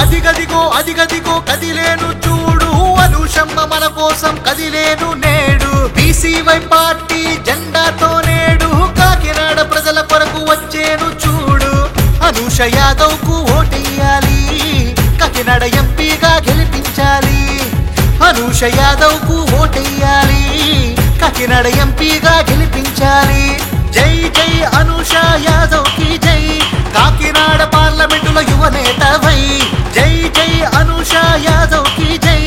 అదిగదిగో కదిలేను చూడు అనూషమ్మ మన కోసం కదిలేను నేడు బీసీవై పార్టీ జెండాతో నేడు కాకినాడ ప్రజల కొరకు వచ్చేను చూడు అనూష యాదవ్ కు ఓటెయ్యాలి కాకినాడ ఎంపీగా గెలిపించాలి అనూష యాదవ్ కు ఓటెయ్యాలి కాకినాడ ఎంపీగా గెలిపించాలి జై జై అనూష యాదవ్ కి జై కాకినాడ పార్లమెంటులో యువనేతవై జై జై అనూష యాదవ్ కి జై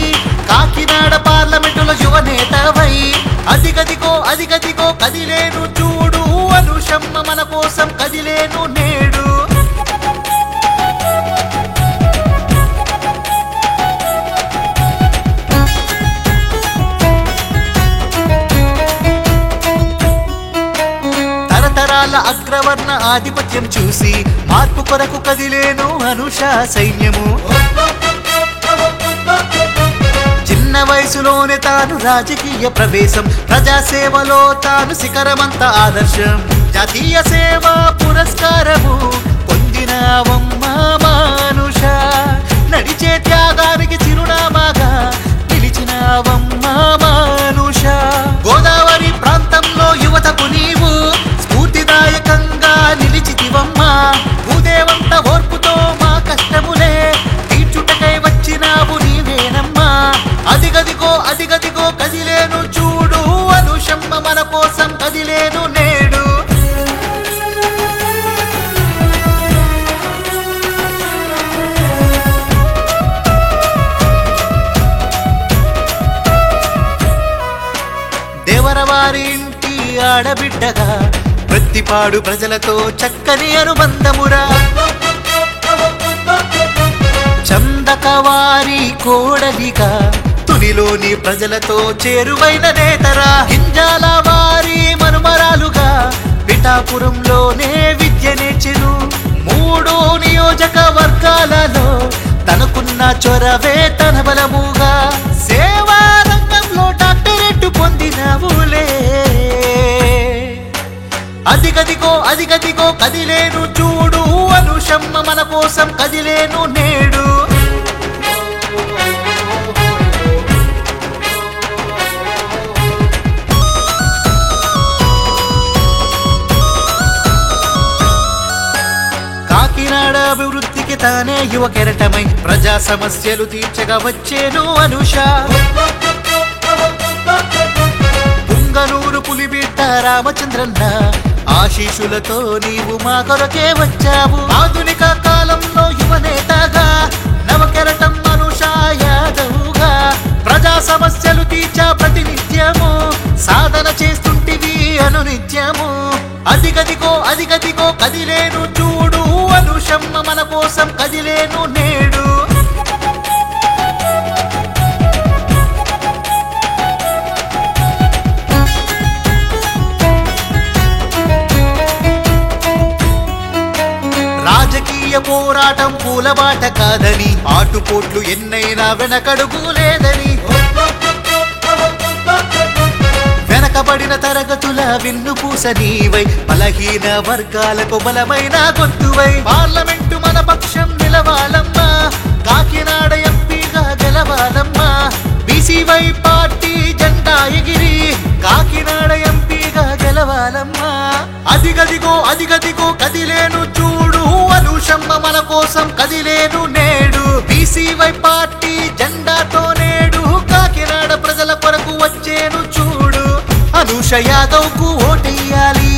కాకినాడ పార్లమెంటులో యువనేతవై అదిగదిగో కదిలేను చూడు అనూషమ్మ మన కోసం కదిలేను నేడు తరతరాల అగ్రవర్ణ ఆధిపత్యం చూసి మార్పు కొరకు కదిలేను అనూష సైన్యము చిన్న వయసులోనే తాను రాజకీయ ప్రవేశం ప్రజాసేవలో తాను శిఖరమంత ఆదర్శం జాతీయ సేవా పురస్కారము పొందినవమ్మ మానుష నడిచే త్యాగానికి చిరునామాగా నిలిచినవమ్మ మానుష గోదావరి ప్రాంతంలో యువతకు నీవు స్ఫూర్తిదాయకంగా నిలిచితివమ్మా భూదేవంత ఓర్పుతో మా కష్టములే తీర్చుటకై వచ్చినావు నీవేనమ్మా అదిగదిగో కదిలేను చూడు అనూషమ్మ మన కోసం కదిలేను నేడు దేవరవారి ఇంటి ఆడబిడ్డగా ప్రతిపాడు ప్రజలతో చక్కని అనుబంధమురా చందకవారి కోడలిగా తునిలోని ప్రజలతో చేరువైన నేతరా గింజాల వారి మనుమరాలుగా పిఠాపురంలోనే విద్య నేర్చెను 3 నియోజకవర్గాలలో తనకున్న చొరవే తన బలముగా సేవా రంగంలో డాక్టరేట్ పొందినవులే అదిగదిగో కదిలేను చూడు అనూషమ్మ మన కోసం కదిలేను నేడు కాకినాడ అభివృద్ధికి తానే యువ కెరటమై ప్రజా సమస్యలు తీర్చగా వచ్చేను అనూష పుంగనూరు పులిబిడ్డ రామచంద్రన్న ఆశీషులతో నీవు మా కొరకే వచ్చావు ఆధునిక కాలంలో యువనేతగా నవకెరటం అనూష యాదవ్గా ప్రజా సమస్యలు తీర్చా ప్రతినిత్యము సాధన చేస్తుంటివి అనునిత్యము అదిగదిగో కదిలేను చూడు అనూషమ్మ మన కోసం కదిలేను నేడు రాజకీయ పోరాటం పూలబాట కాదని ఆటుపోట్లు ఎన్నైనా వెనకడుగు లేదని వెనకబడిన తరగతుల విన్నుపూస నీవై బలహీన వర్గాలకు బలమైన గొంతువై పార్లమెంటు మన పక్షం నిలవాలమ్మా కాకినాడ ఎంపీగా గెలవాలమ్మా బీసీవై పార్టీ జెండా ఎగిరి కాకినాడ ఎంపీగా గెలవాలమ్మా అదిగదిగో కదిలేను చూడు అనూషమ్మ మన కోసం కదిలేను నేడు బీసీవై పార్టీ జెండాతో నేడు కాకినాడ ప్రజల కొరకు వచ్చేను చూడు అనూష యాదవ్ కు ఓటెయ్యాలి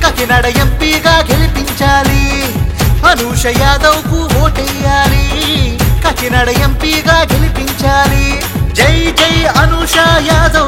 కాకినాడ ఎంపీగా గెలిపించాలి అనూష యాదవ్ కు ఓటెయ్యాలి కాకినాడ ఎంపీగా గెలిపించాలి జై జై అనూష యాదవ్